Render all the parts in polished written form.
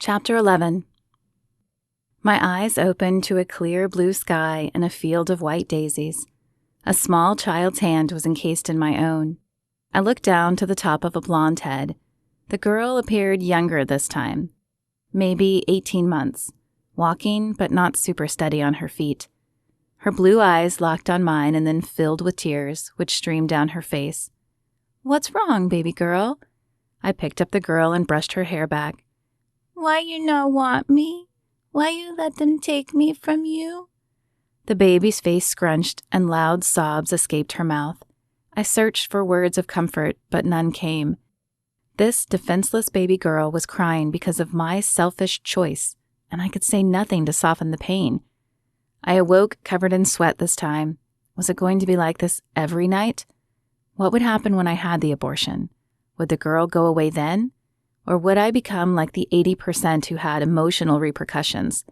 Chapter 11. My eyes opened to a clear blue sky and a field of white daisies. A small child's hand was encased in my own. I looked down to the top of a blonde head. The girl appeared younger this time, maybe 18 months, walking but not super steady on her feet. Her blue eyes locked on mine and then filled with tears, which streamed down her face. "What's wrong, baby girl?" I picked up the girl and brushed her hair back. "Why you no want me? Why you let them take me from you?" The baby's face scrunched and loud sobs escaped her mouth. I searched for words of comfort, but none came. This defenseless baby girl was crying because of my selfish choice, and I could say nothing to soften the pain. I awoke covered in sweat this time. Was it going to be like this every night? What would happen when I had the abortion? Would the girl go away then? Or would I become like the 80% who had emotional repercussions?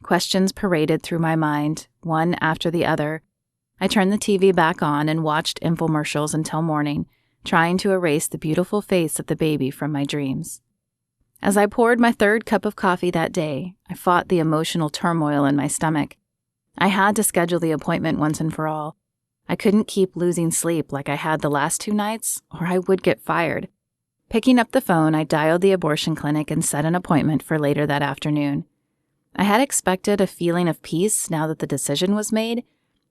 Questions paraded through my mind, one after the other. I turned the TV back on and watched infomercials until morning, trying to erase the beautiful face of the baby from my dreams. As I poured my third cup of coffee that day, I fought the emotional turmoil in my stomach. I had to schedule the appointment once and for all. I couldn't keep losing sleep like I had the last 2 nights, or I would get fired. Picking up the phone, I dialed the abortion clinic and set an appointment for later that afternoon. I had expected a feeling of peace now that the decision was made,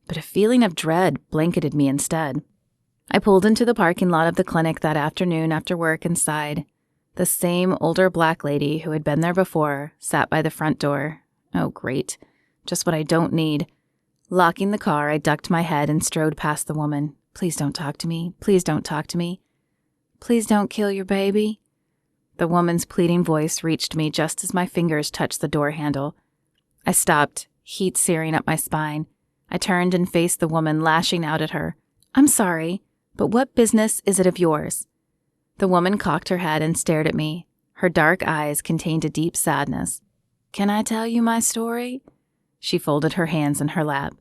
but a feeling of dread blanketed me instead. I pulled into the parking lot of the clinic that afternoon after work and sighed. The same older black lady who had been there before sat by the front door. Oh, great. Just what I don't need. Locking the car, I ducked my head and strode past the woman. "Please don't talk to me. Please don't talk to me." "Please don't kill your baby." The woman's pleading voice reached me just as my fingers touched the door handle. I stopped, heat searing up my spine. I turned and faced the woman, lashing out at her. "I'm sorry, but what business is it of yours?" The woman cocked her head and stared at me. Her dark eyes contained a deep sadness. "Can I tell you my story?" She folded her hands in her lap.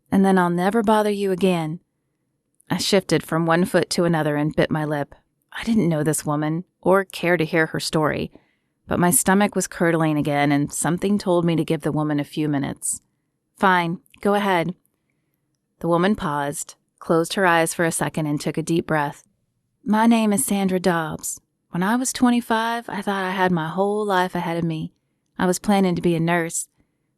"And then I'll never bother you again." I shifted from one foot to another and bit my lip. I didn't know this woman, or care to hear her story, but my stomach was curdling again, and something told me to give the woman a few minutes. "Fine, go ahead." The woman paused, closed her eyes for a second, and took a deep breath. "My name is Sandra Dobbs. When I was 25, I thought I had my whole life ahead of me. I was planning to be a nurse,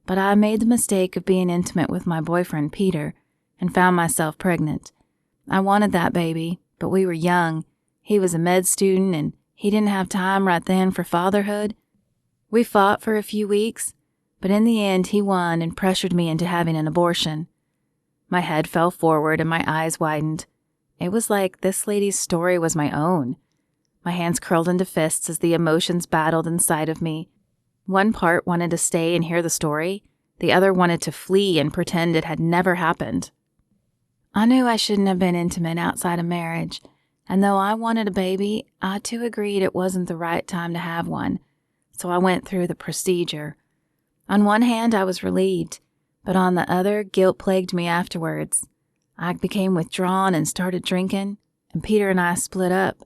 but I made the mistake of being intimate with my boyfriend, Peter, and found myself pregnant. I wanted that baby, but we were young. He was a med student, and he didn't have time right then for fatherhood. We fought for a few weeks, but in the end he won and pressured me into having an abortion." My head fell forward and my eyes widened. It was like this lady's story was my own. My hands curled into fists as the emotions battled inside of me. One part wanted to stay and hear the story. The other wanted to flee and pretend it had never happened. "I knew I shouldn't have been intimate outside of marriage. And though I wanted a baby, I too agreed it wasn't the right time to have one, so I went through the procedure. On one hand, I was relieved, but on the other, guilt plagued me afterwards. I became withdrawn and started drinking, and Peter and I split up.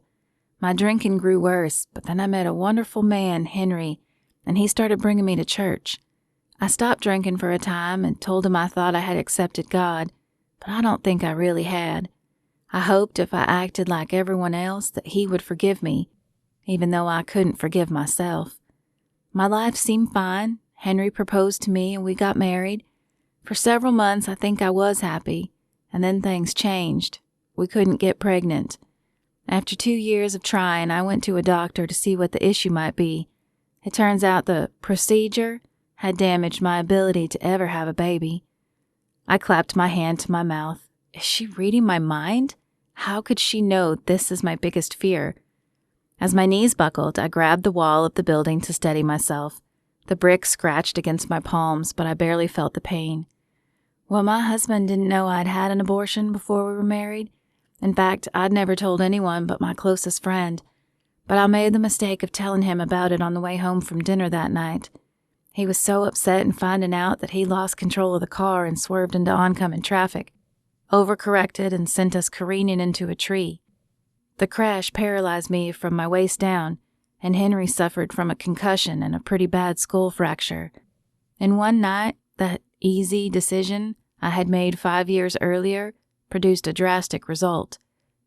My drinking grew worse, but then I met a wonderful man, Henry, and he started bringing me to church. I stopped drinking for a time and told him I thought I had accepted God, but I don't think I really had. I hoped if I acted like everyone else that he would forgive me, even though I couldn't forgive myself. My life seemed fine. Henry proposed to me and we got married. For several months I think I was happy, and then things changed. We couldn't get pregnant. After 2 years of trying, I went to a doctor to see what the issue might be. It turns out the procedure had damaged my ability to ever have a baby. I clapped my hand to my mouth. Is she reading my mind? How could she know this is my biggest fear? As my knees buckled, I grabbed the wall of the building to steady myself. The brick scratched against my palms, but I barely felt the pain. Well, my husband didn't know I'd had an abortion before we were married. In fact, I'd never told anyone but my closest friend. But I made the mistake of telling him about it on the way home from dinner that night. He was so upset in finding out that he lost control of the car and swerved into oncoming traffic, overcorrected and sent us careening into a tree. The crash paralyzed me from my waist down, and Henry suffered from a concussion and a pretty bad skull fracture. And one night, that easy decision I had made 5 years earlier produced a drastic result.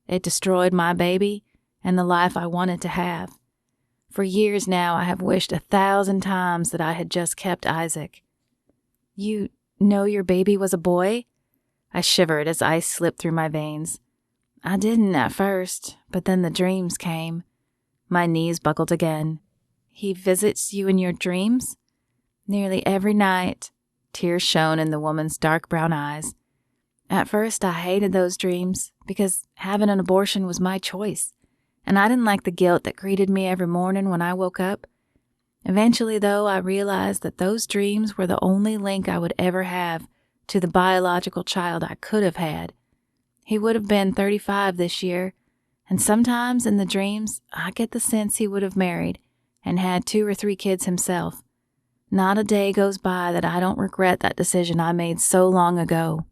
It destroyed my baby and the life I wanted to have. For years now, I have wished 1,000 times that I had just kept Isaac. You know your baby was a boy? I shivered as ice slipped through my veins. I didn't at first, but then the dreams came. My knees buckled again. He visits you in your dreams? Nearly every night. Tears shone in the woman's dark brown eyes. At first, I hated those dreams because having an abortion was my choice, and I didn't like the guilt that greeted me every morning when I woke up. Eventually, though, I realized that those dreams were the only link I would ever have to the biological child I could have had. He would have been 35 this year, and sometimes in the dreams, I get the sense he would have married and had 2 or 3 kids himself. Not a day goes by that I don't regret that decision I made so long ago.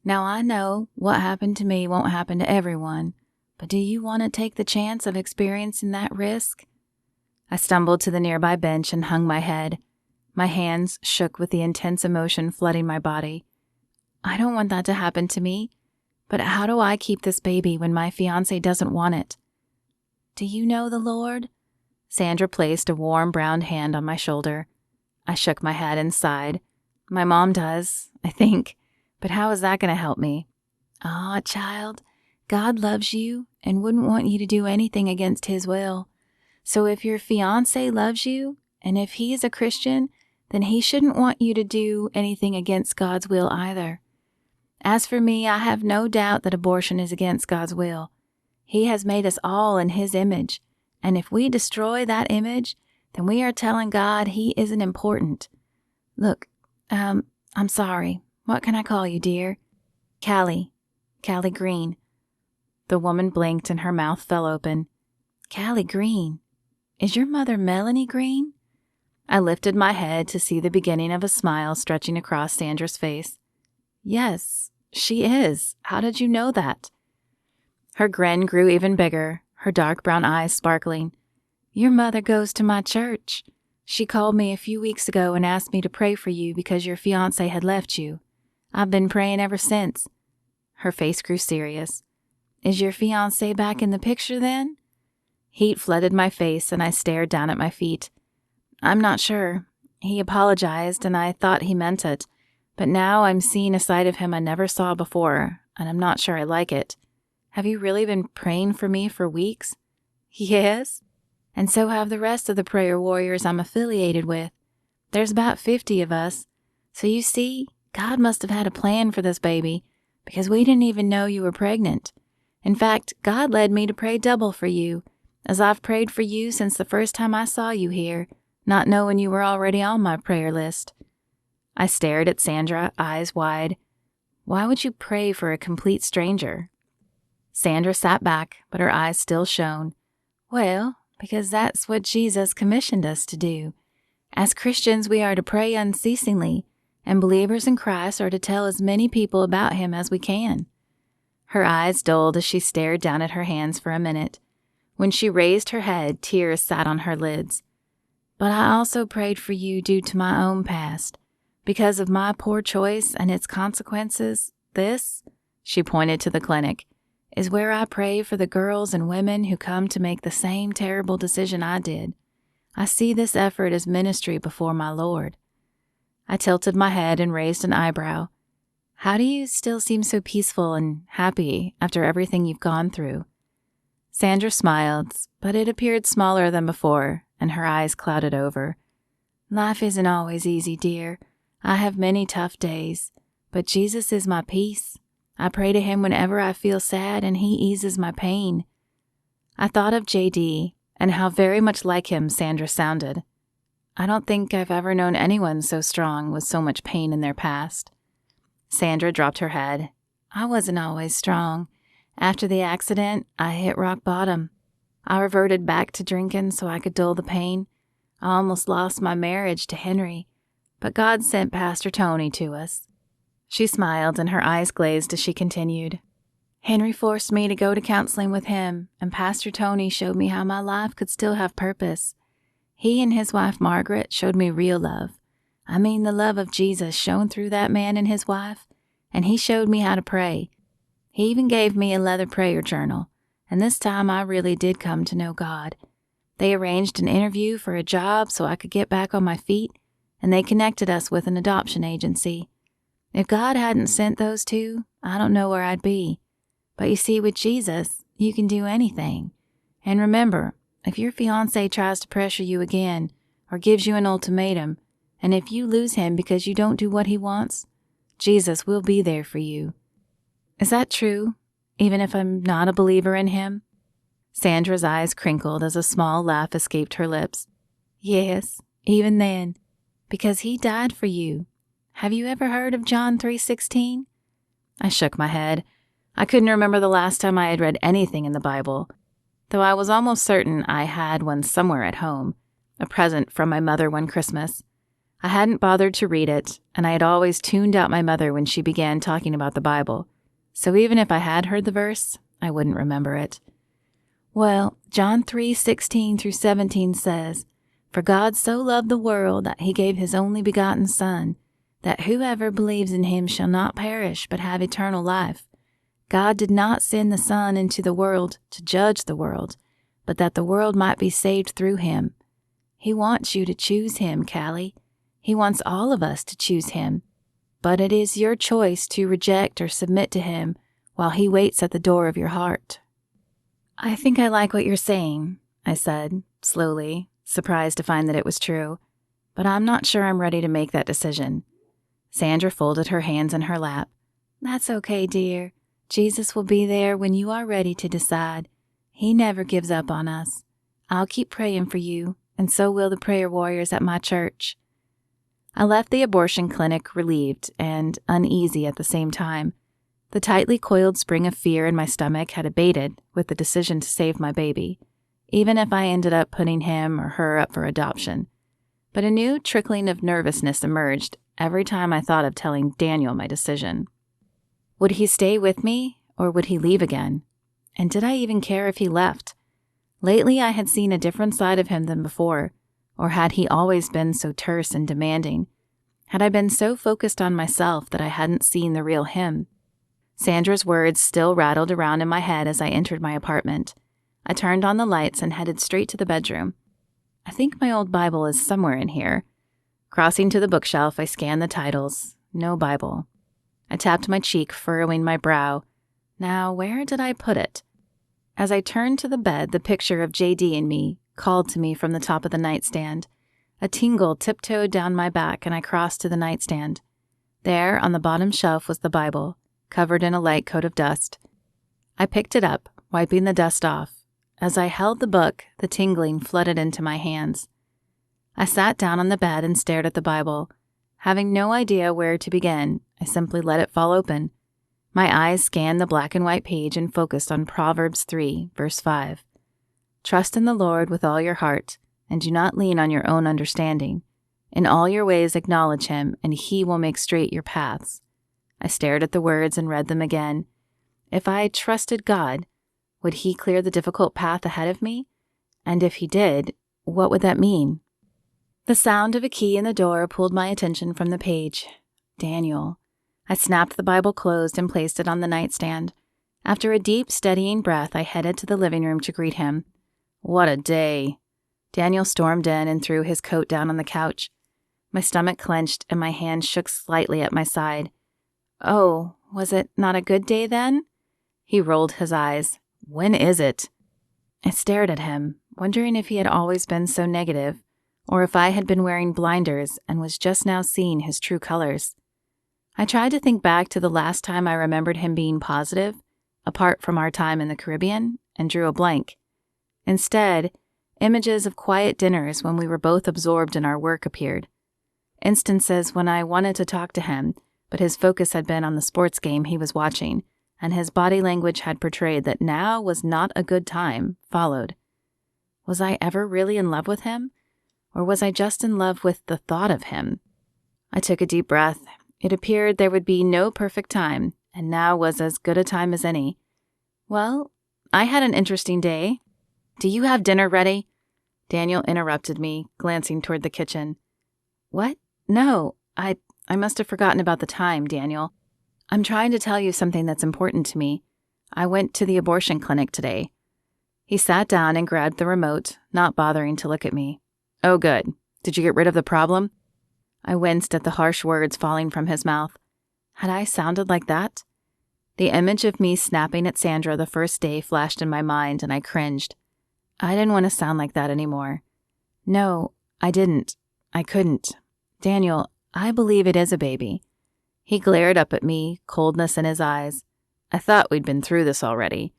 Now I know what happened to me won't happen to everyone, but do you want to take the chance of experiencing that risk? I stumbled to the nearby bench and hung my head. My hands shook with the intense emotion flooding my body. I don't want that to happen to me, but how do I keep this baby when my fiancé doesn't want it? Do you know the Lord? Sandra placed a warm brown hand on my shoulder. I shook my head and sighed. My mom does, I think, but how is that going to help me? Ah, child, God loves you and wouldn't want you to do anything against His will. So if your fiancé loves you, and if he is a Christian, then he shouldn't want you to do anything against God's will either. As for me, I have no doubt that abortion is against God's will. He has made us all in His image, and if we destroy that image, then we are telling God He isn't important. Look, I'm sorry. What can I call you, dear? Callie Green. The woman blinked and her mouth fell open. Callie Green. Is your mother Melanie Green? I lifted my head to see the beginning of a smile stretching across Sandra's face. Yes, she is. How did you know that? Her grin grew even bigger, her dark brown eyes sparkling. Your mother goes to my church. She called me a few weeks ago and asked me to pray for you because your fiancé had left you. I've been praying ever since. Her face grew serious. Is your fiancé back in the picture then? Heat flooded my face and I stared down at my feet. I'm not sure. He apologized and I thought he meant it, but now I'm seeing a side of him I never saw before, and I'm not sure I like it. Have you really been praying for me for weeks? Yes. And so have the rest of the prayer warriors I'm affiliated with. There's about 50 of us. So you see, God must have had a plan for this baby, because we didn't even know you were pregnant. In fact, God led me to pray double for you, as I've prayed for you since the first time I saw you here, not knowing you were already on my prayer list. I stared at Sandra, eyes wide. Why would you pray for a complete stranger? Sandra sat back, but her eyes still shone. Well, because that's what Jesus commissioned us to do. As Christians, we are to pray unceasingly, and believers in Christ are to tell as many people about Him as we can. Her eyes dulled as she stared down at her hands for a minute. When she raised her head, tears sat on her lids. But I also prayed for you due to my own past. Because of my poor choice and its consequences, this, she pointed to the clinic, is where I pray for the girls and women who come to make the same terrible decision I did. I see this effort as ministry before my Lord. I tilted my head and raised an eyebrow. How do you still seem so peaceful and happy after everything you've gone through? Sandra smiled, but it appeared smaller than before, and her eyes clouded over. Life isn't always easy, dear. I have many tough days, but Jesus is my peace. I pray to Him whenever I feel sad, and He eases my pain. I thought of JD and how very much like him Sandra sounded. I don't think I've ever known anyone so strong with so much pain in their past. Sandra dropped her head. I wasn't always strong. After the accident, I hit rock bottom. I reverted back to drinking so I could dull the pain. I almost lost my marriage to Henry, but God sent Pastor Tony to us. She smiled and her eyes glazed as she continued. Henry forced me to go to counseling with him, and Pastor Tony showed me how my life could still have purpose. He and his wife Margaret showed me real love. I mean the love of Jesus shone through that man and his wife, and he showed me how to pray. He even gave me a leather prayer journal, and this time I really did come to know God. They arranged an interview for a job so I could get back on my feet, and they connected us with an adoption agency. If God hadn't sent those two, I don't know where I'd be. But you see, with Jesus, you can do anything. And remember, if your fiancé tries to pressure you again or gives you an ultimatum, and if you lose him because you don't do what he wants, Jesus will be there for you. Is that true, even if I'm not a believer in him? Sandra's eyes crinkled as a small laugh escaped her lips. Yes, even then, because he died for you. Have you ever heard of John 3:16? I shook my head. I couldn't remember the last time I had read anything in the Bible, though I was almost certain I had one somewhere at home, a present from my mother one Christmas. I hadn't bothered to read it, and I had always tuned out my mother when she began talking about the Bible, so even if I had heard the verse, I wouldn't remember it. Well, John 3:16 through 17 says, "For God so loved the world that he gave his only begotten Son, that whoever believes in him shall not perish but have eternal life. God did not send the Son into the world to judge the world, but that the world might be saved through him." He wants you to choose him, Callie. He wants all of us to choose him. But it is your choice to reject or submit to him while he waits at the door of your heart. I think I like what you're saying, I said, slowly, surprised to find that it was true. But I'm not sure I'm ready to make that decision. Sandra folded her hands in her lap. That's okay, dear. Jesus will be there when you are ready to decide. He never gives up on us. I'll keep praying for you, and so will the prayer warriors at my church. I left the abortion clinic relieved and uneasy at the same time. The tightly coiled spring of fear in my stomach had abated with the decision to save my baby, even if I ended up putting him or her up for adoption. But a new trickling of nervousness emerged every time I thought of telling Daniel my decision. Would he stay with me, or would he leave again? And did I even care if he left? Lately I had seen a different side of him than before, or had he always been so terse and demanding? Had I been so focused on myself that I hadn't seen the real him? Sandra's words still rattled around in my head as I entered my apartment. I turned on the lights and headed straight to the bedroom. I think my old Bible is somewhere in here. Crossing to the bookshelf, I scanned the titles. No Bible. I tapped my cheek, furrowing my brow. Now, where did I put it? As I turned to the bed, the picture of JD and me called to me from the top of the nightstand. A tingle tiptoed down my back, and I crossed to the nightstand. There, on the bottom shelf, was the Bible, covered in a light coat of dust. I picked it up, wiping the dust off. As I held the book, the tingling flooded into my hands. I sat down on the bed and stared at the Bible. Having no idea where to begin, I simply let it fall open. My eyes scanned the black and white page and focused on Proverbs 3, verse 5. Trust in the Lord with all your heart, and do not lean on your own understanding. In all your ways acknowledge him, and he will make straight your paths. I stared at the words and read them again. If I trusted God, would he clear the difficult path ahead of me? And if he did, what would that mean? The sound of a key in the door pulled my attention from the page. Daniel. I snapped the Bible closed and placed it on the nightstand. After a deep, steadying breath, I headed to the living room to greet him. What a day. Daniel stormed in and threw his coat down on the couch. My stomach clenched and my hand shook slightly at my side. Oh, was it not a good day then? He rolled his eyes. When is it? I stared at him, wondering if he had always been so negative, or if I had been wearing blinders and was just now seeing his true colors. I tried to think back to the last time I remembered him being positive, apart from our time in the Caribbean, and drew a blank. Instead, images of quiet dinners when we were both absorbed in our work appeared. Instances when I wanted to talk to him, but his focus had been on the sports game he was watching, and his body language had portrayed that now was not a good time, followed. Was I ever really in love with him? Or was I just in love with the thought of him? I took a deep breath. It appeared there would be no perfect time, and now was as good a time as any. Well, I had an interesting day. Do you have dinner ready? Daniel interrupted me, glancing toward the kitchen. What? No, I must have forgotten about the time, Daniel. I'm trying to tell you something that's important to me. I went to the abortion clinic today. He sat down and grabbed the remote, not bothering to look at me. Oh, good. Did you get rid of the problem? I winced at the harsh words falling from his mouth. Had I sounded like that? The image of me snapping at Sandra the first day flashed in my mind, and I cringed. I didn't want to sound like that anymore. No, I didn't. I couldn't. Daniel, I believe it is a baby. He glared up at me, coldness in his eyes. I thought we'd been through this already.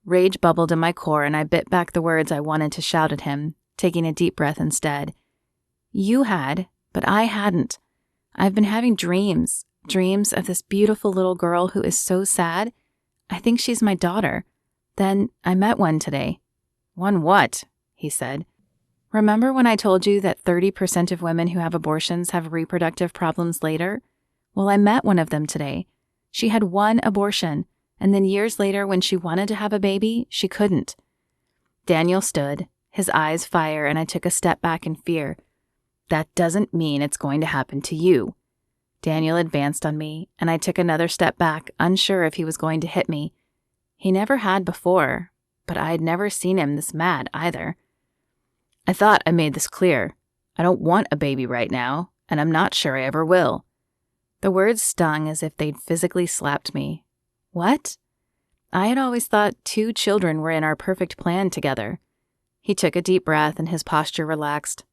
Rage bubbled in my core, and I bit back the words I wanted to shout at him, taking a deep breath instead. You had, but I hadn't. I've been having dreams of this beautiful little girl who is so sad. I think she's my daughter. Then I met one today. One what? He said. Remember when I told you that 30% of women who have abortions have reproductive problems later? Well, I met one of them today. She had one abortion, and then years later when she wanted to have a baby, she couldn't. Daniel stood, his eyes fire, and I took a step back in fear. That doesn't mean it's going to happen to you. Daniel advanced on me, and I took another step back, unsure if he was going to hit me. He never had before, but I had never seen him this mad either. I thought I made this clear. I don't want a baby right now, and I'm not sure I ever will. The words stung as if they'd physically slapped me. What? I had always thought 2 children were in our perfect plan together. He took a deep breath and his posture relaxed.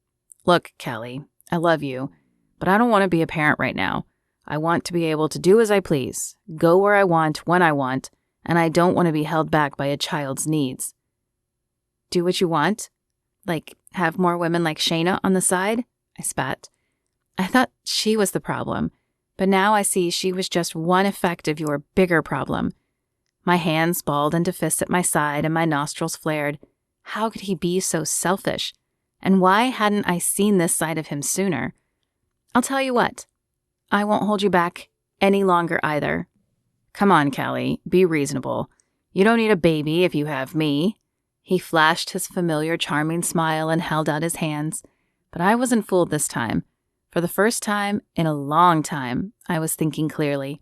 Look, Callie, I love you, but I don't want to be a parent right now. I want to be able to do as I please, go where I want, when I want, and I don't want to be held back by a child's needs. Do what you want? Like, have more women like Shayna on the side? I spat. I thought she was the problem, but now I see she was just one effect of your bigger problem. My hands balled into fists at my side and my nostrils flared. How could he be so selfish? And why hadn't I seen this side of him sooner? I'll tell you what. I won't hold you back any longer either. Come on, Callie, be reasonable. You don't need a baby if you have me. He flashed his familiar charming smile and held out his hands. But I wasn't fooled this time. For the first time in a long time, I was thinking clearly.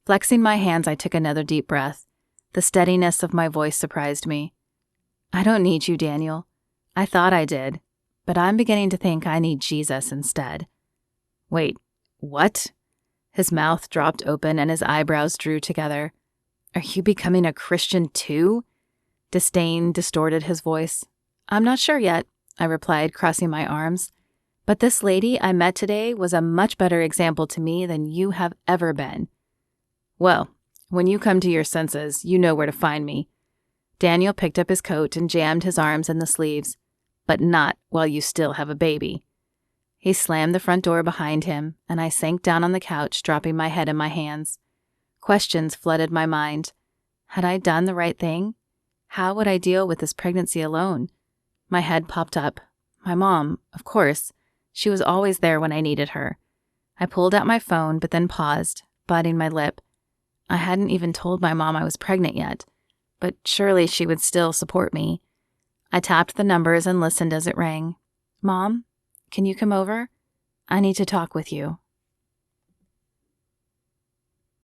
Flexing my hands, I took another deep breath. The steadiness of my voice surprised me. I don't need you, Daniel. I thought I did, but I'm beginning to think I need Jesus instead. Wait, what? His mouth dropped open and his eyebrows drew together. Are you becoming a Christian too? Disdain distorted his voice. I'm not sure yet, I replied, crossing my arms. But this lady I met today was a much better example to me than you have ever been. Well, when you come to your senses, you know where to find me. Daniel picked up his coat and jammed his arms in the sleeves. But not while you still have a baby. He slammed the front door behind him, and I sank down on the couch, dropping my head in my hands. Questions flooded my mind. Had I done the right thing? How would I deal with this pregnancy alone? My head popped up. My mom, of course. She was always there when I needed her. I pulled out my phone, but then paused, biting my lip. I hadn't even told my mom I was pregnant yet, but surely she would still support me. I tapped the numbers and listened as it rang. Mom, can you come over? I need to talk with you.